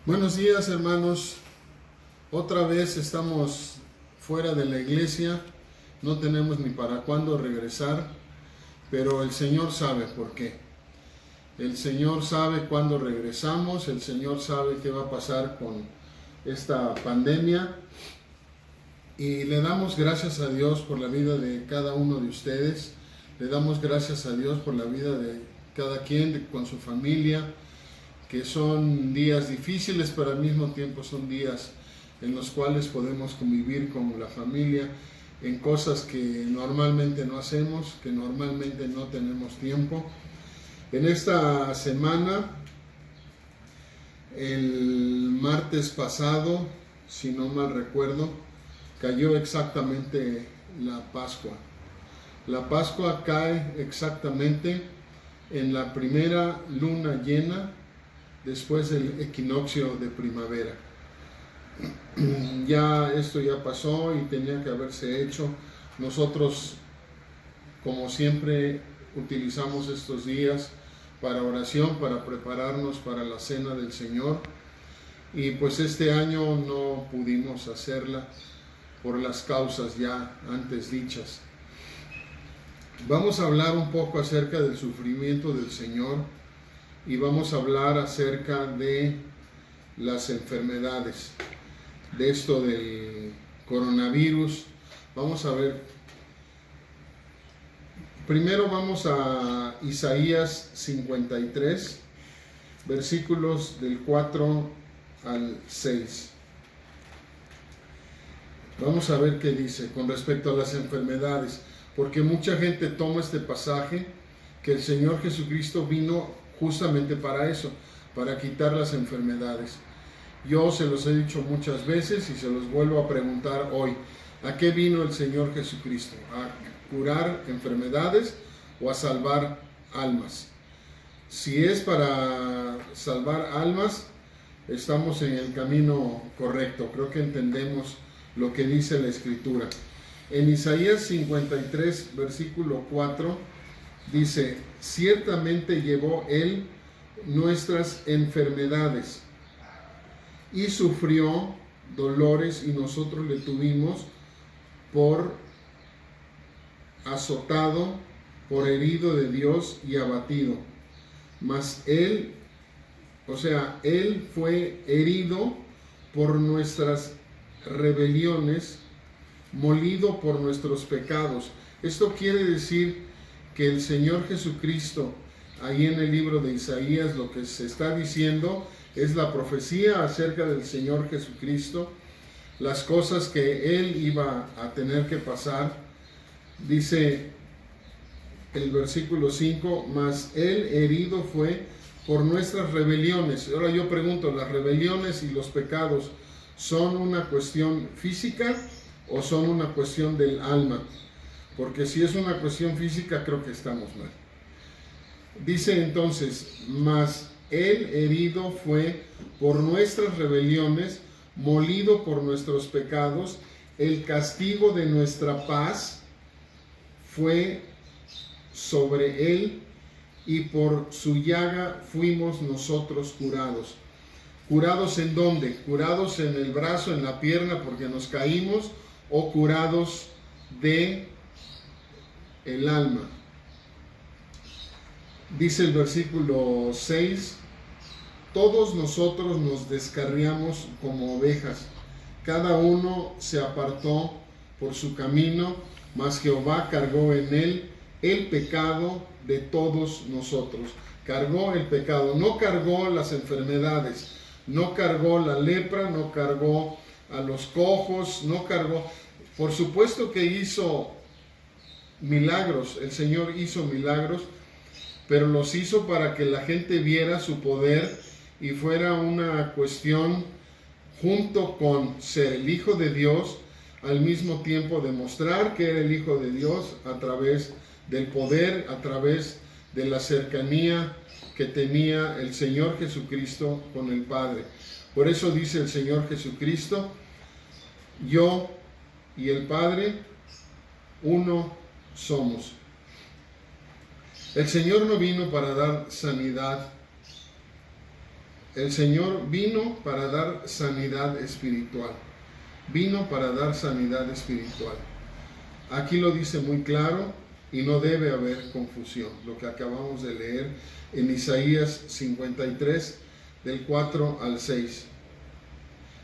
Buenos días, hermanos. Otra vez estamos fuera de la iglesia. No tenemos ni para cuándo regresar, pero el Señor sabe por qué. El Señor sabe cuándo regresamos. El Señor sabe qué va a pasar con esta pandemia. Y le damos gracias a Dios por la vida de cada uno de ustedes. Le damos gracias a Dios por la vida de cada quien con su familia, que son días difíciles, pero al mismo tiempo son días en los cuales podemos convivir con la familia en cosas que normalmente no hacemos, que normalmente no tenemos tiempo. En esta semana, el martes pasado, si no mal recuerdo, cayó exactamente la Pascua. La Pascua cae exactamente en la primera luna llena después del equinoccio de primavera. Esto ya pasó y tenía que haberse hecho. Nosotros, como siempre, utilizamos estos días para oración, para prepararnos para la cena del Señor. Y pues este año no pudimos hacerla por las causas ya antes dichas. Vamos a hablar un poco acerca del sufrimiento del Señor y vamos a hablar acerca de las enfermedades, de esto del coronavirus. Vamos a ver, primero vamos a Isaías 53, versículos del 4 al 6. Vamos a ver qué dice con respecto a las enfermedades, porque mucha gente toma este pasaje que el Señor Jesucristo vino justamente para eso, para quitar las enfermedades. Yo se los he dicho muchas veces y se los vuelvo a preguntar hoy. ¿A qué vino el Señor Jesucristo? ¿A curar enfermedades o a salvar almas? Si es para salvar almas, estamos en el camino correcto. Creo que entendemos lo que dice la Escritura. En Isaías 53, versículo 4, dice: ciertamente llevó Él nuestras enfermedades y sufrió dolores, y nosotros le tuvimos por azotado, por herido de Dios y abatido. Mas Él, Él fue herido por nuestras rebeliones, molido por nuestros pecados. Esto quiere decir que el Señor Jesucristo, ahí en el libro de Isaías, lo que se está diciendo es la profecía acerca del Señor Jesucristo, las cosas que Él iba a tener que pasar. Dice el versículo 5, mas Él herido fue por nuestras rebeliones. Ahora yo pregunto, ¿las rebeliones y los pecados son una cuestión física o son una cuestión del alma? Porque si es una cuestión física, creo que estamos mal. Dice entonces, mas Él herido fue por nuestras rebeliones, molido por nuestros pecados, el castigo de nuestra paz fue sobre Él, y por su llaga fuimos nosotros curados. ¿Curados en dónde? ¿Curados en el brazo, en la pierna porque nos caímos, o curados de el alma? Dice el versículo 6, todos nosotros nos descarriamos como ovejas, cada uno se apartó por su camino, mas Jehová cargó en él el pecado de todos nosotros. Cargó el pecado, no cargó las enfermedades, no cargó la lepra, no cargó a los cojos, no cargó. Por supuesto que hizo milagros, el Señor hizo milagros, pero los hizo para que la gente viera su poder y fuera una cuestión, junto con ser el Hijo de Dios, al mismo tiempo demostrar que era el Hijo de Dios a través del poder, a través de la cercanía que tenía el Señor Jesucristo con el Padre. Por eso dice el Señor Jesucristo: yo y el Padre, uno somos. El Señor no vino para dar sanidad el Señor vino para dar sanidad espiritual. Vino para dar sanidad espiritual. Aquí lo dice muy claro y no debe haber confusión. Lo que acabamos de leer en Isaías 53, del 4 al 6.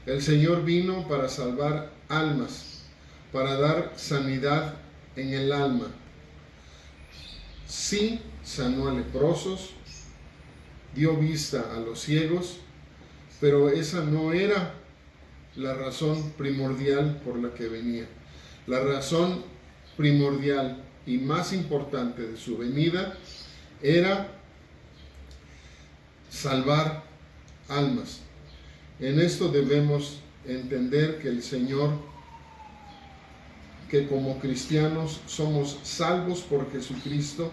El Señor vino para salvar almas, para dar sanidad en el alma. Sí, sanó a leprosos, dio vista a los ciegos, pero esa no era la razón primordial por la que venía. La razón primordial y más importante de su venida era salvar almas. En esto debemos entender que el Señor, que como cristianos somos salvos por Jesucristo,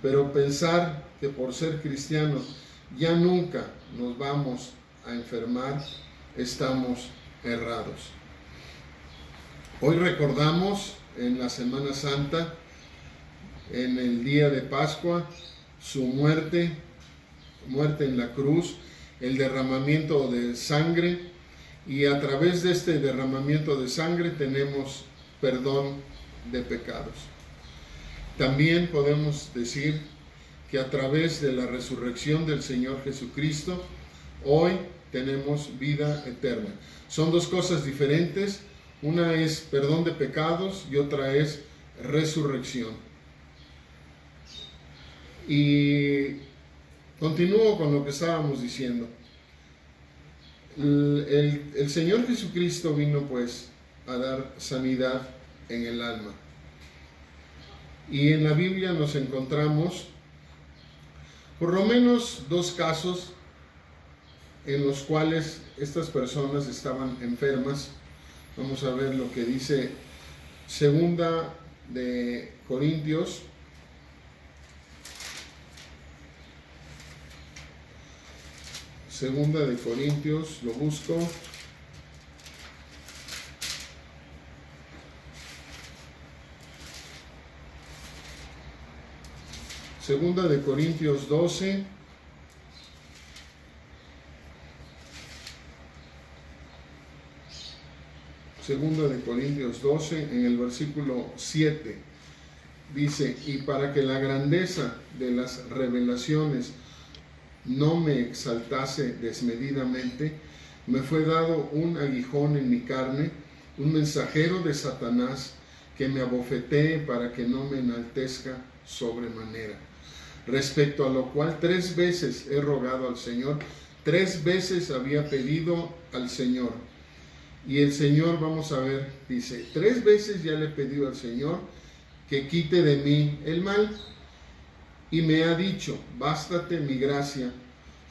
pero pensar que por ser cristianos ya nunca nos vamos a enfermar, estamos errados. Hoy recordamos en la Semana Santa, en el día de Pascua, su muerte en la cruz, el derramamiento de sangre, y a través de este derramamiento de sangre tenemos perdón de pecados. También podemos decir que a través de la resurrección del Señor Jesucristo, hoy tenemos vida eterna. Son dos cosas diferentes. Una es perdón de pecados y otra es resurrección. Y continúo con lo que estábamos diciendo. El Señor Jesucristo vino pues a dar sanidad en el alma. Y en la Biblia nos encontramos por lo menos dos casos en los cuales estas personas estaban enfermas. Vamos a ver lo que dice Segunda de Corintios. Segunda de Corintios, lo busco. Segunda de Corintios 12. Segunda de Corintios 12, en el versículo 7, dice: y para que la grandeza de las revelaciones no me exaltase desmedidamente, me fue dado un aguijón en mi carne, un mensajero de Satanás, que me abofetee para que no me enaltezca sobremanera. Respecto a lo cual 3 veces he rogado al Señor, 3 veces había pedido al Señor. Y el Señor, vamos a ver, dice, 3 veces ya le he pedido al Señor que quite de mí el mal. Y me ha dicho: bástate mi gracia,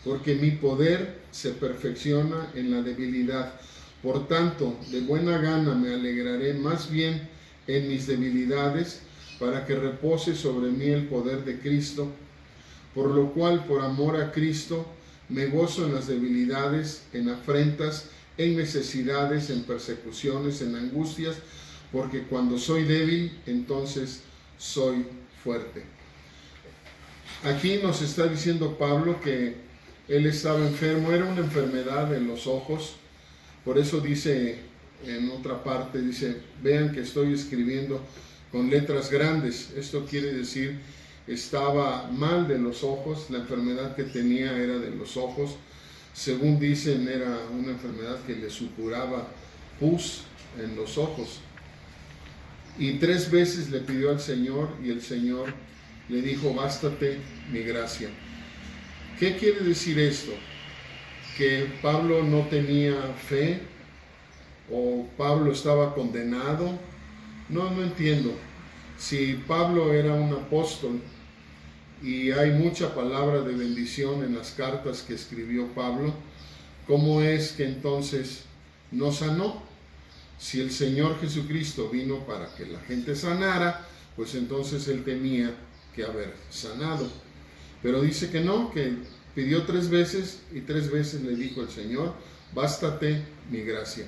porque mi poder se perfecciona en la debilidad. Por tanto, de buena gana me alegraré más bien en mis debilidades, para que repose sobre mí el poder de Cristo. Por lo cual, por amor a Cristo, me gozo en las debilidades, en afrentas, en necesidades, en persecuciones, en angustias, porque cuando soy débil, entonces soy fuerte. Aquí nos está diciendo Pablo que él estaba enfermo, era una enfermedad en los ojos. Por eso dice en otra parte, dice: vean que estoy escribiendo con letras grandes. Esto quiere decir, estaba mal de los ojos, la enfermedad que tenía era de los ojos. Según dicen, era una enfermedad que le supuraba pus en los ojos. Y 3 veces le pidió al Señor, y el Señor le dijo: bástate mi gracia. ¿Qué quiere decir esto? ¿Que Pablo no tenía fe? ¿O Pablo estaba condenado? No entiendo. Si Pablo era un apóstol y hay mucha palabra de bendición en las cartas que escribió Pablo, ¿cómo es que entonces no sanó? Si el Señor Jesucristo vino para que la gente sanara, pues entonces él tenía que haber sanado. Pero dice que no, que pidió 3 veces y 3 veces le dijo el Señor: bástate mi gracia.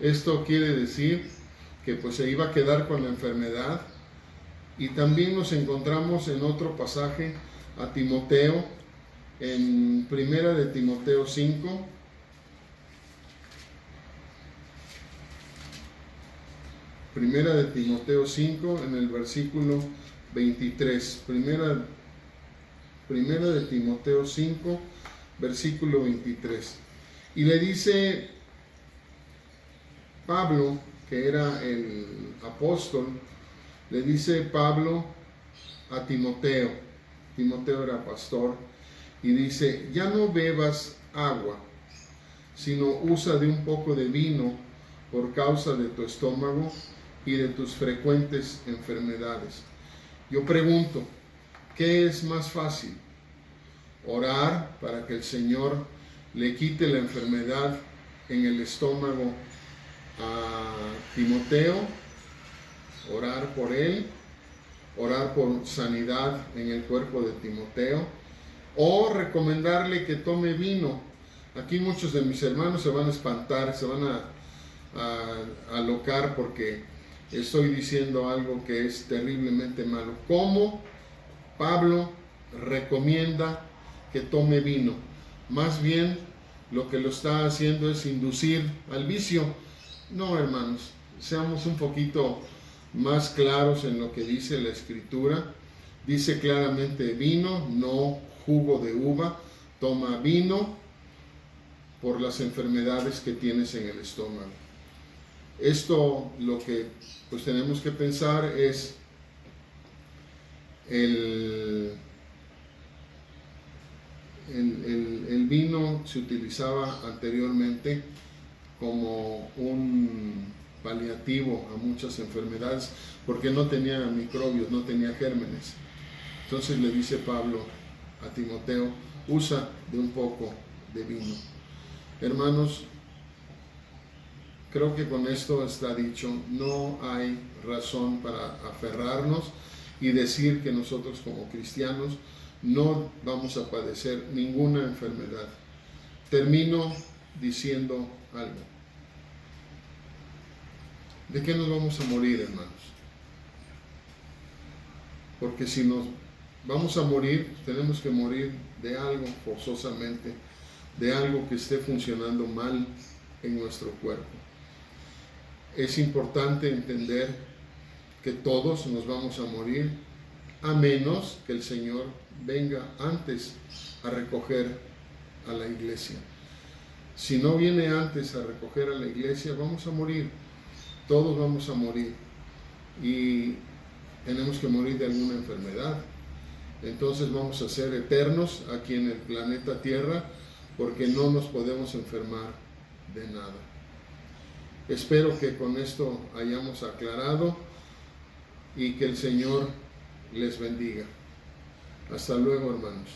Esto quiere decir que pues se iba a quedar con la enfermedad. Y también nos encontramos en otro pasaje a Timoteo, en Primera de Timoteo 5. Primera de Timoteo 5, en el versículo 23. Primera de Timoteo 5, versículo 23. Y le dice Pablo, que era el apóstol, le dice Pablo a Timoteo. Timoteo era pastor. Y dice, ya no bebas agua, sino usa de un poco de vino por causa de tu estómago y de tus frecuentes enfermedades. Yo pregunto, ¿qué es más fácil? ¿Orar para que el Señor le quite la enfermedad en el estómago a Timoteo? Orar por él, orar por sanidad en el cuerpo de Timoteo, o recomendarle que tome vino. Aquí muchos de mis hermanos se van a espantar, se van a alocar porque estoy diciendo algo que es terriblemente malo. ¿Cómo Pablo recomienda que tome vino? Más bien lo que lo está haciendo es inducir al vicio. No, hermanos, seamos un poquito más claros en lo que dice la Escritura. Dice claramente vino, no jugo de uva. Toma vino por las enfermedades que tienes en el estómago. Esto lo que pues tenemos que pensar es el vino se utilizaba anteriormente como un paliativo a muchas enfermedades porque no tenía microbios, no tenía gérmenes. Entonces le dice Pablo a Timoteo, usa de un poco de vino. Hermanos, creo que con esto está dicho, no hay razón para aferrarnos y decir que nosotros como cristianos no vamos a padecer ninguna enfermedad. Termino diciendo algo. ¿De qué nos vamos a morir, hermanos? Porque si nos vamos a morir, tenemos que morir de algo forzosamente, de algo que esté funcionando mal en nuestro cuerpo. Es importante entender que todos nos vamos a morir, a menos que el Señor venga antes a recoger a la iglesia. Si no viene antes a recoger a la iglesia, vamos a morir. Todos vamos a morir. Y tenemos que morir de alguna enfermedad. Entonces vamos a ser eternos aquí en el planeta Tierra, porque no nos podemos enfermar de nada. Espero que con esto hayamos aclarado y que el Señor les bendiga. Hasta luego, hermanos.